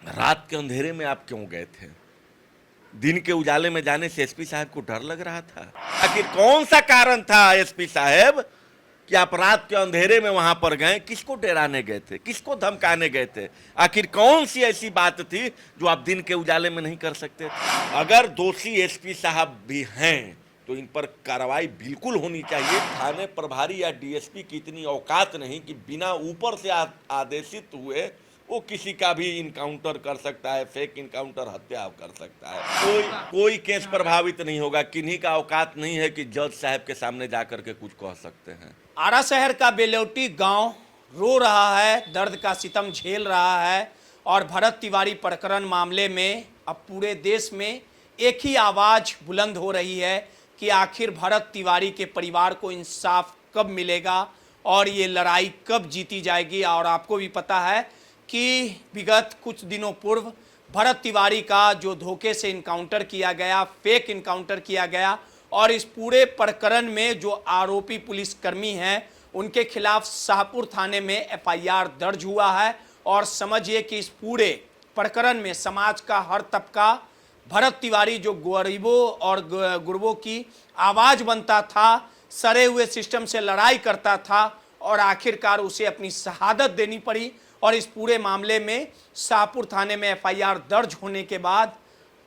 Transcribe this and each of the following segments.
रात के अंधेरे में आप क्यों गए थे? दिन के उजाले में जाने से एसपी साहब को डर लग रहा था? आखिर कौन सा कारण था एसपी साहब कि आप रात के अंधेरे में वहां पर गए? किसको डराने गए थे? किसको धमकाने गए थे? आखिर कौन सी ऐसी बात थी जो आप दिन के उजाले में नहीं कर सकते थे? अगर दोषी एसपी साहब भी हैं तो इन पर कार्रवाई बिल्कुल होनी चाहिए। थाने प्रभारी या डीएसपी की इतनी औकात नहीं कि बिना ऊपर से आदेशित हुए वो किसी का भी इनकाउंटर कर सकता है, फेक इनकाउंटर, हत्या कर सकता है। कोई केस प्रभावित नहीं होगा। किन्हीं का औकात नहीं है कि जज साहब के सामने जाकर के कुछ कह सकते हैं। आरा शहर का बेलौटी गांव रो रहा है, दर्द का सितम झेल रहा है और भरत तिवारी प्रकरण मामले में अब पूरे देश में एक ही आवाज़ बुलंद हो रही है कि आखिर भरत तिवारी के परिवार को इंसाफ कब मिलेगा और ये लड़ाई कब जीती जाएगी। और आपको भी पता है कि विगत कुछ दिनों पूर्व भरत तिवारी का जो धोखे से इनकाउंटर किया गया, फेक इनकाउंटर किया गया और इस पूरे प्रकरण में जो आरोपी पुलिसकर्मी हैं उनके खिलाफ शाहपुर थाने में एफआईआर दर्ज हुआ है। और समझिए कि इस पूरे प्रकरण में समाज का हर तबका, भरत तिवारी जो गरीबों और गुरबों की आवाज़ बनता था, सड़े हुए सिस्टम से लड़ाई करता था और आखिरकार उसे अपनी शहादत देनी पड़ी। और इस पूरे मामले में शाहपुर थाने में एफआईआर दर्ज होने के बाद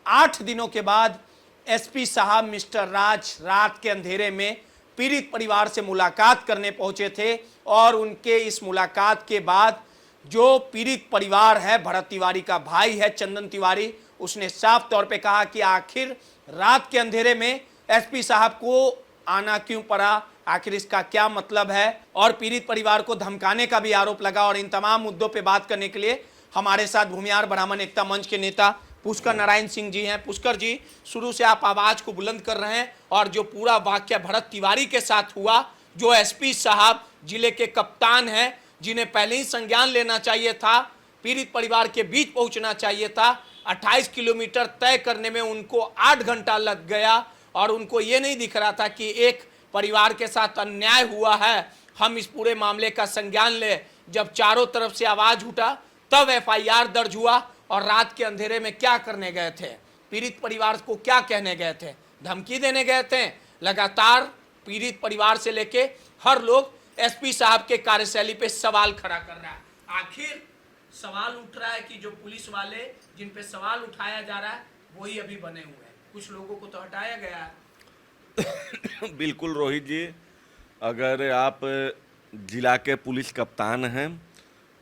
8 दिनों के बाद एसपी साहब मिस्टर राज रात के अंधेरे में पीड़ित परिवार से मुलाकात करने पहुंचे थे। और उनके इस मुलाकात के बाद जो पीड़ित परिवार है, भरत तिवारी का भाई है चंदन तिवारी, उसने साफ तौर पे कहा कि आखिर रात के अंधेरे में एसपी साहब को आना क्यों पड़ा, आखिर इसका क्या मतलब है। और पीड़ित परिवार को धमकाने का भी आरोप लगा। और इन तमाम मुद्दों पे बात करने के लिए हमारे साथ भूमिहार ब्राह्मण एकता मंच के नेता पुष्कर नारायण सिंह जी हैं। पुष्कर जी, शुरू से आप आवाज को बुलंद कर रहे हैं और जो पूरा वाक्य भरत तिवारी के साथ हुआ, जो एसपी साहब जिले के कप्तान हैं, जिन्हें पहले ही संज्ञान लेना चाहिए था, पीड़ित परिवार के बीच पहुंचना चाहिए था, 28 किलोमीटर तय करने में उनको 8 घंटा लग गया और उनको ये नहीं दिख रहा था कि एक परिवार के साथ अन्याय हुआ है, हम इस पूरे मामले का संज्ञान ले। जब चारों तरफ से आवाज उठा तब एफआईआर दर्ज हुआ। और रात के अंधेरे में क्या करने गए थे? पीड़ित परिवार को क्या कहने गए थे? धमकी देने गए थे? लगातार पीड़ित परिवार से लेके हर लोग एसपी साहब के कार्यशैली पे सवाल खड़ा कर रहा है। आखिर सवाल उठ रहा है कि जो पुलिस वाले जिन पे सवाल उठाया जा रहा है वही अभी बने हुए हैं, कुछ लोगों को तो हटाया गया है। बिल्कुल रोहित जी, अगर आप जिला के पुलिस कप्तान हैं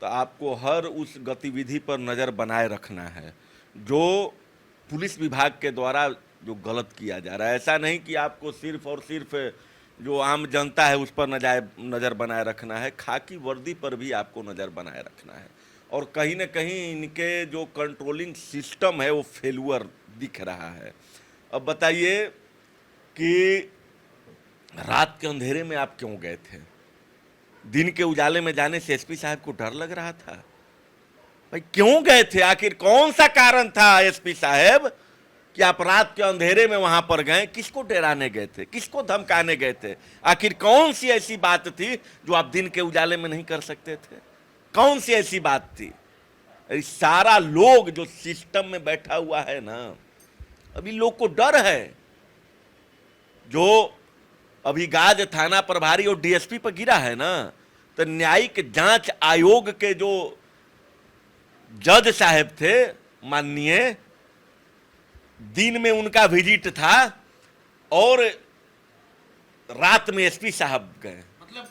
तो आपको हर उस गतिविधि पर नज़र बनाए रखना है जो पुलिस विभाग के द्वारा जो गलत किया जा रहा है। ऐसा नहीं कि आपको सिर्फ और सिर्फ जो आम जनता है उस पर नज़र बनाए रखना है, खाकी वर्दी पर भी आपको नज़र बनाए रखना है। और कहीं ना कहीं इनके जो कंट्रोलिंग सिस्टम है वो फेलुअर दिख रहा है। अब बताइए कि रात के अंधेरे में आप क्यों गए थे? दिन के उजाले में जाने से एसपी साहब को डर लग रहा था? भाई क्यों गए थे? आखिर कौन सा कारण था एसपी साहब कि आप रात के अंधेरे में वहां पर गए? किसको डराने गए थे? किसको धमकाने गए थे? आखिर कौन सी ऐसी बात थी जो आप दिन के उजाले में नहीं कर सकते थे? कौन सी ऐसी बात थी? सारा लोग जो सिस्टम में बैठा हुआ है ना, अभी लोग को डर है। जो अभी गाज थाना प्रभारी और डीएसपी पर गिरा है ना, तो न्यायिक जांच आयोग के जो जज साहब थे माननीय, दिन में उनका विजिट था और रात में एसपी साहब गए। मतलब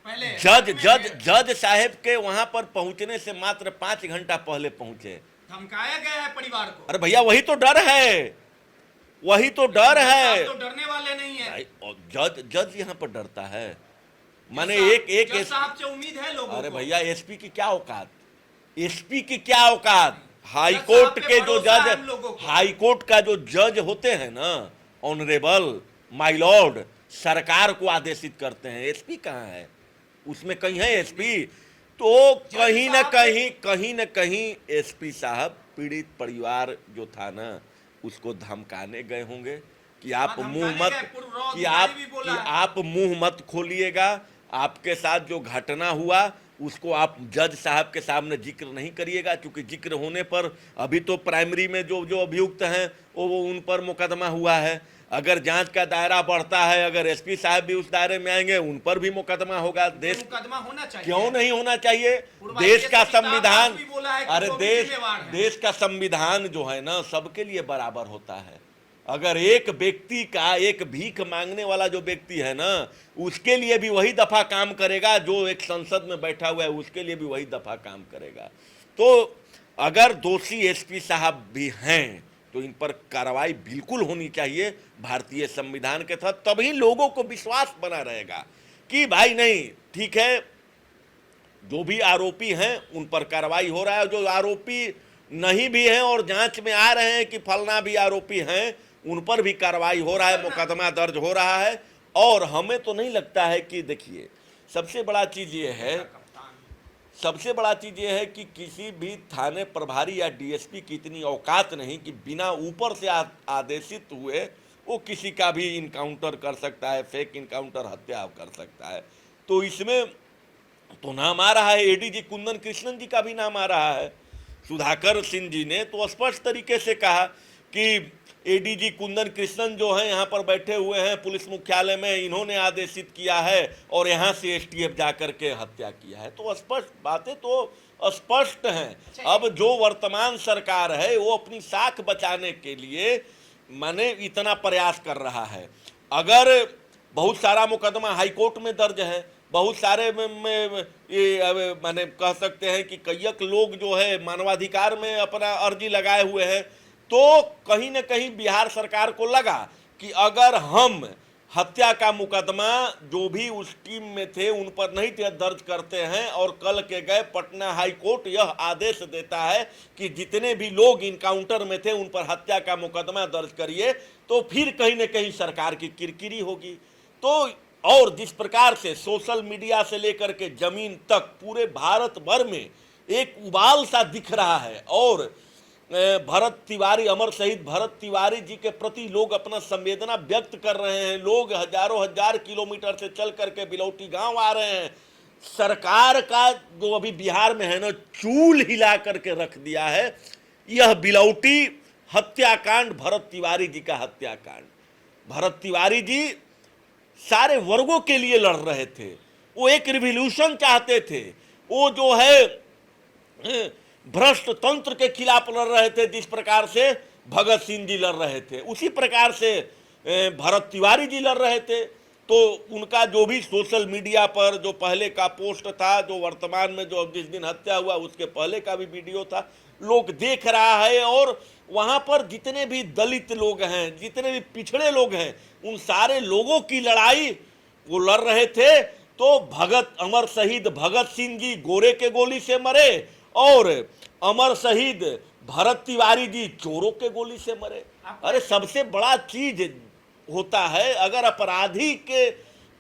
पहले जज साहब के वहां पर पहुंचने से मात्र 5 घंटा पहले पहुंचे। धमकाया गया है परिवार को। अरे भैया वही तो डर है, वही तो डर है। तो डरने वाले नहीं है। जज यहाँ पर डरता है, माने एक साहब से उम्मीद है लोगों को। अरे भैया एसपी की क्या औकात? एसपी की क्या औकात? हाई कोर्ट के जो जज, हाई कोर्ट का जो जज होते हैं ना, ऑनरेबल माय लॉर्ड, सरकार को आदेशित करते हैं। एसपी कहाँ है? उसमें कहीं है एसपी? तो कहीं न कहीं एसपी साहब पीड़ित परिवार जो था ना उसको धमकाने गए होंगे कि आप मुंह मत, कि आप मुंह मत खोलिएगा, आपके साथ जो घटना हुआ उसको आप जज साहब के सामने जिक्र नहीं करिएगा, क्योंकि जिक्र होने पर अभी तो प्राइमरी में जो जो अभियुक्त हैं वो उन पर मुकदमा हुआ है। अगर जांच का दायरा बढ़ता है, अगर एसपी साहब भी उस दायरे में आएंगे, उन पर भी मुकदमा होगा। देश मुकदमा होना चाहिए, क्यों नहीं होना चाहिए? पूर्वाई देश के का सचिव संविधान, भी बोला है कि अरे वो भी जिम्मेवार है। देश का संविधान जो है ना सबके लिए बराबर होता है। अगर एक व्यक्ति का, एक भीख मांगने वाला जो व्यक्ति है ना, उसके लिए भी वही दफा काम करेगा, जो एक संसद में बैठा हुआ है उसके लिए भी वही दफा काम करेगा। तो अगर दोषी एसपी साहब भी हैं तो इन पर कार्रवाई बिल्कुल होनी चाहिए भारतीय संविधान के तहत, तभी लोगों को विश्वास बना रहेगा कि भाई नहीं ठीक है, जो भी आरोपी हैं उन पर कार्रवाई हो रहा है, जो आरोपी नहीं भी हैं और जांच में आ रहे हैं कि फलना भी आरोपी हैं, उन पर भी कार्रवाई हो रहा है, मुकदमा दर्ज हो रहा है। और हमें तो नहीं लगता है कि, देखिए सबसे बड़ा चीज़ ये है कि किसी भी थाने प्रभारी या डीएसपी की इतनी औकात नहीं कि बिना ऊपर से आदेशित हुए वो किसी का भी इनकाउंटर कर सकता है, फेक इनकाउंटर, हत्या कर सकता है। तो इसमें तो नाम आ रहा है, एडीजी कुंदन कृष्णन जी का भी नाम आ रहा है। सुधाकर सिंह जी ने तो स्पष्ट तरीके से कहा कि एडीजी कुंदन कृष्णन जो हैं यहाँ पर बैठे हुए हैं पुलिस मुख्यालय में, इन्होंने आदेशित किया है और यहाँ से एसटीएफ जाकर के हत्या किया है। तो स्पष्ट बातें तो स्पष्ट हैं। अब जो वर्तमान सरकार है वो अपनी साख बचाने के लिए माने इतना प्रयास कर रहा है। अगर बहुत सारा मुकदमा हाईकोर्ट में दर्ज है, बहुत सारे ये माने कह सकते हैं कि कईयक लोग जो है मानवाधिकार में अपना अर्जी लगाए हुए हैं, तो कहीं न कहीं बिहार सरकार को लगा कि अगर हम हत्या का मुकदमा जो भी उस टीम में थे उन पर नहीं दर्ज करते हैं और कल के गए पटना हाई कोर्ट यह आदेश देता है कि जितने भी लोग इनकाउंटर में थे उन पर हत्या का मुकदमा दर्ज करिए, तो फिर कहीं न कहीं सरकार की किरकिरी होगी। तो और जिस प्रकार से सोशल मीडिया से लेकर के जमीन तक पूरे भारत भर में एक उबाल सा दिख रहा है और भरत तिवारी, अमर शहीद भरत तिवारी जी के प्रति लोग अपना संवेदना व्यक्त कर रहे हैं। लोग हजारों हजार किलोमीटर से चल करके बिलौटी गांव आ रहे हैं। सरकार का जो अभी बिहार में है ना, चूल हिला करके रख दिया है। यह बिलौटी हत्याकांड, भरत तिवारी जी का हत्याकांड। भरत तिवारी जी सारे वर्गों के लिए लड़ रहे थे, वो एक रिवॉल्यूशन चाहते थे, वो जो है भ्रष्ट तंत्र के खिलाफ लड़ रहे थे। जिस प्रकार से भगत सिंह जी लड़ रहे थे उसी प्रकार से भरत तिवारी जी लड़ रहे थे। तो उनका जो भी सोशल मीडिया पर जो पहले का पोस्ट था, जो वर्तमान में जो जिस दिन हत्या हुआ उसके पहले का भी वीडियो था, लोग देख रहा है। और वहाँ पर जितने भी दलित लोग हैं, जितने भी पिछड़े लोग हैं, उन सारे लोगों की लड़ाई वो लड़ रहे थे। तो अमर शहीद भगत सिंह जी गोरे के गोली से मरे और अमर शहीद भरत तिवारी जी चोरों के गोली से मरे। अरे सबसे बड़ा चीज होता है, अगर अपराधी के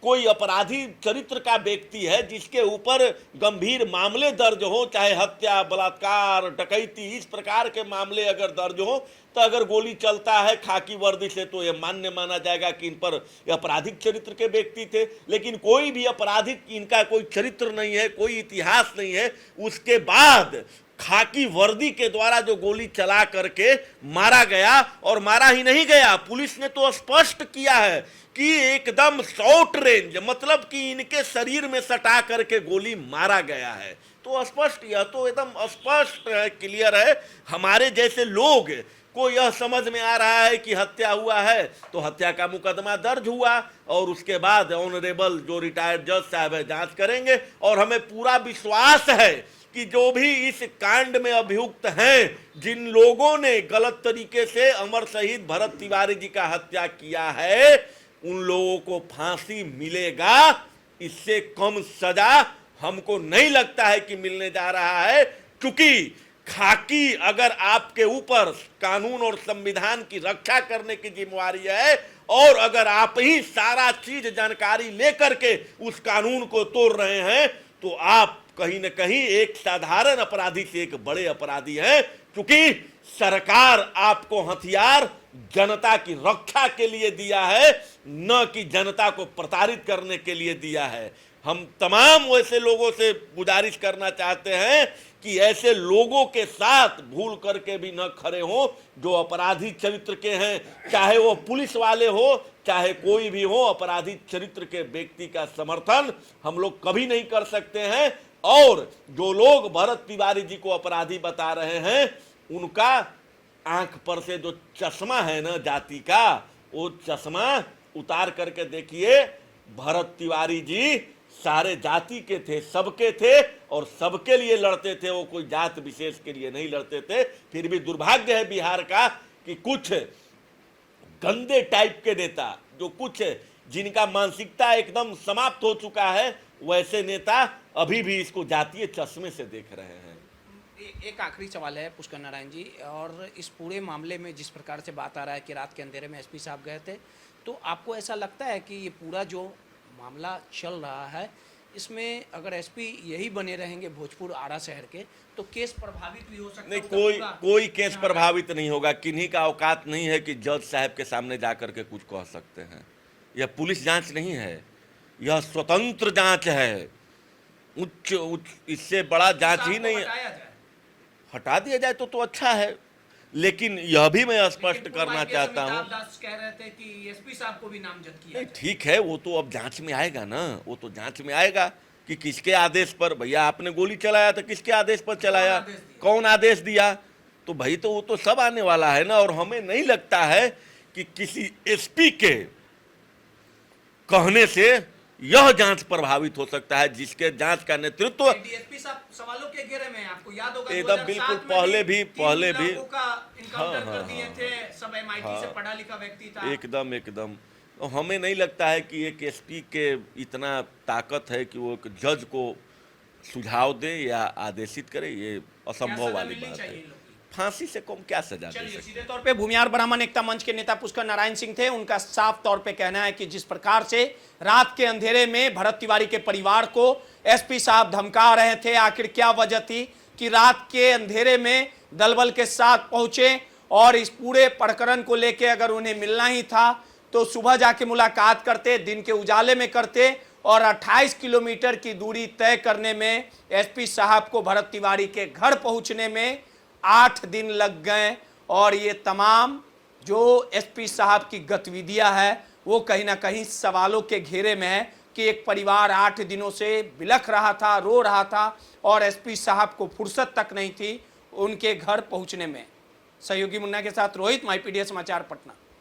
कोई अपराधी चरित्र का व्यक्ति है जिसके ऊपर गंभीर मामले दर्ज हो, चाहे हत्या, बलात्कार, डकैती, इस प्रकार के मामले अगर दर्ज हो, तो अगर गोली चलता है खाकी वर्दी से तो यह मान्य माना जाएगा कि इन पर आपराधिक चरित्र के व्यक्ति थे। लेकिन कोई भी आपराधिक, इनका कोई चरित्र नहीं है, कोई इतिहास नहीं है, उसके बाद खाकी वर्दी के द्वारा जो गोली चला करके मारा गया। और मारा ही नहीं गया, पुलिस ने तो स्पष्ट किया है कि एकदम शॉर्ट रेंज, मतलब कि इनके शरीर में सटा करके गोली मारा गया है। तो स्पष्ट, यह तो एकदम स्पष्ट है, क्लियर है। हमारे जैसे लोग को यह समझ में आ रहा है कि हत्या हुआ है तो हत्या का मुकदमा दर्ज हुआ और उसके बाद ऑनरेबल जो रिटायर्ड जज साहब है जांच करेंगे। और हमें पूरा विश्वास है कि जो भी इस कांड में अभियुक्त हैं, जिन लोगों ने गलत तरीके से अमर शहीद भरत तिवारी जी का हत्या किया है, उन लोगों को फांसी मिलेगा। इससे कम सजा हमको नहीं लगता है कि मिलने जा रहा है, क्योंकि खाकी अगर आपके ऊपर कानून और संविधान की रक्षा करने की जिम्मेवारी है और अगर आप ही सारा चीज जानकारी लेकर के उस कानून को तोड़ रहे हैं, तो आप कहीं न कहीं एक साधारण अपराधी से एक बड़े अपराधी हैं। क्योंकि सरकार आपको हथियार जनता की रक्षा के लिए दिया है, न कि जनता को प्रताड़ित करने के लिए दिया है। हम तमाम वैसे लोगों से गुजारिश करना चाहते हैं कि ऐसे लोगों के साथ भूल करके भी न खड़े हो जो अपराधी चरित्र के हैं, चाहे वो पुलिस वाले हो चाहे कोई भी हो। अपराधी चरित्र के व्यक्ति का समर्थन हम लोग कभी नहीं कर सकते हैं। और जो लोग भरत तिवारी जी को अपराधी बता रहे हैं, उनका आंख पर से जो चश्मा है ना जाति का, वो चश्मा उतार करके देखिए। भरत तिवारी जी सारे जाति के थे, सबके थे और सबके लिए लड़ते थे, वो कोई जात विशेष के लिए नहीं लड़ते थे। फिर भी दुर्भाग्य है बिहार का कि कुछ गंदे टाइप के नेता, जो कुछ जिनका मानसिकता एकदम समाप्त हो चुका है, वैसे नेता अभी भी इसको जातीय चश्मे से देख रहे हैं। एक आखिरी सवाल है पुष्कर नारायण जी, और इस पूरे मामले में जिस प्रकार से बात आ रहा है कि रात के अंधेरे में एसपी साहब गए थे, तो आपको ऐसा लगता है कि ये पूरा जो मामला चल रहा है, इसमें अगर एसपी यही बने रहेंगे भोजपुर आरा शहर के, तो केस प्रभावित भी हो सकता है? नहीं, कोई केस प्रभावित नहीं होगा। किन्हीं का औकात नहीं है कि जज साहब के सामने जा करके कुछ कह सकते हैं। यह पुलिस जांच नहीं है, यह स्वतंत्र जांच है। उच्च इससे बड़ा जांच ही नहीं है। हटा दिया जाए तो अच्छा है, लेकिन यह भी मैं स्पष्ट करना चाहता हूँ, कह रहे थे कि एसपी साहब को भी नामजद किया नहीं ठीक है, वो तो अब जांच में आएगा ना, वो तो जांच में आएगा कि किसके आदेश पर। भैया आपने गोली चलाया तो किसके आदेश पर चलाया, कौन आदेश दिया, तो भाई तो वो तो सब आने वाला है ना। और हमें नहीं लगता है कि किसी एसपी के कहने से यह जांच प्रभावित हो सकता है, जिसके जांच का नेतृत्व डीएसपी साहब सवालों के घेरे में, आपको याद होगा एकदम बिल्कुल पहले भी इनकाउंटर कर दिए थे, सब एमआईटी से पढ़ा लिखा व्यक्ति था। एकदम तो हमें नहीं लगता है कि एक एसपी के इतना ताकत है कि वो एक जज को सुझाव दे या आदेशित करे। ये असंभव वाली बात है। फांसी से कम क्या सजा दे सकते। सीधे तौर पे भूमिहार ब्राह्मण एकता मंच के नेता पुष्कर नारायण सिंह थे। उनका साफ तौर पे कहना है कि जिस प्रकार से रात के अंधेरे में भरत तिवारी के परिवार को एसपी साहब धमका रहे थे, आखिर क्या वजह थी कि रात के अंधेरे में दलबल के साथ पहुंचे, और इस पूरे प्रकरण को लेकर अगर उन्हें मिलना ही था तो सुबह जाके मुलाकात करते, दिन के उजाले में करते, और 28 किलोमीटर की दूरी तय करने में एसपी साहब को भरत तिवारी के घर पहुंचने में 8 दिन लग गए। और ये तमाम जो एसपी साहब की गतिविधियां है वो कहीं ना कहीं सवालों के घेरे में है कि एक परिवार 8 दिनों से बिलख रहा था, रो रहा था, और एसपी साहब को फुर्सत तक नहीं थी उनके घर पहुंचने में। सहयोगी मुन्ना के साथ रोहित, माईपीडीएस समाचार, पटना।